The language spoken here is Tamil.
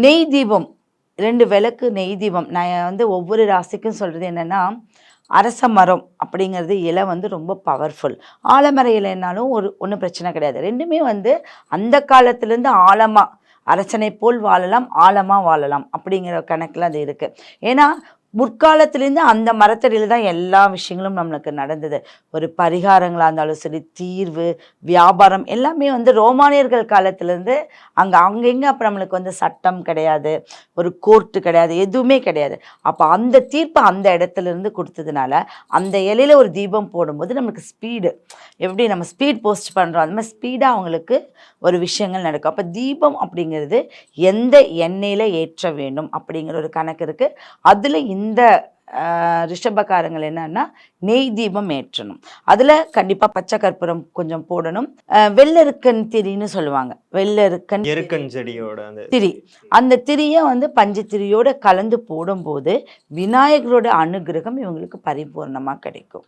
நெய் தீபம் 2 விளக்கு நெய் தீபம். நான் வந்து ஒவ்வொரு ராசிக்கும் சொல்கிறது என்னென்னா, அரச மரம் அப்படிங்கிறது இலை வந்து ரொம்ப பவர்ஃபுல். ஆலமர இலைனாலும் ஒன்றும் பிரச்சனை கிடையாது. 2மே வந்து அந்த காலத்துலேருந்து ஆழமாக அரசனை போல் வாழலாம், ஆழமாக வாழலாம் அப்படிங்கிற கணக்கில் அது இருக்குது. ஏன்னா முற்காலத்திலேருந்து அந்த மரத்தடியில் தான் எல்லா விஷயங்களும் நம்மளுக்கு நடந்தது. ஒரு பரிகாரங்களாக இருந்தாலும் சரி, தீர்வு, வியாபாரம் எல்லாமே வந்து ரோமானியர்கள் காலத்திலேருந்து அங்கங்கே அப்போ நம்மளுக்கு வந்து சட்டம் கிடையாது, ஒரு கோர்ட்டு கிடையாது, எதுவுமே கிடையாது. அப்போ அந்த தீர்ப்பை அந்த இடத்துலேருந்து கொடுத்ததுனால அந்த இலையில் ஒரு தீபம் போடும்போது நமக்கு ஸ்பீடு, எப்படி நம்ம ஸ்பீட் போஸ்ட் பண்ணுறோம் அந்த மாதிரி ஸ்பீடாக அவங்களுக்கு ஒரு விஷயங்கள் நடக்கும். அப்போ தீபம் அப்படிங்கிறது எந்த எண்ணெயில் ஏற்ற வேண்டும் அப்படிங்கிற ஒரு கணக்கு இருக்குது. அதில் இந்த ரிஷபக்காரங்கள் என்னன்னா நெய் தீபம் ஏற்றணும். அதில் கண்டிப்பாக பச்சை கற்பூரம் கொஞ்சம் போடணும். வெள்ளெருக்கன் திரின்னு சொல்லுவாங்க. வெள்ளெருக்கன் செடியோட திரி, அந்த திரியை வந்து பஞ்சு திரியோட கலந்து போடும்போது விநாயகரோட அனுகிரகம் இவங்களுக்கு பரிபூர்ணமாக கிடைக்கும்.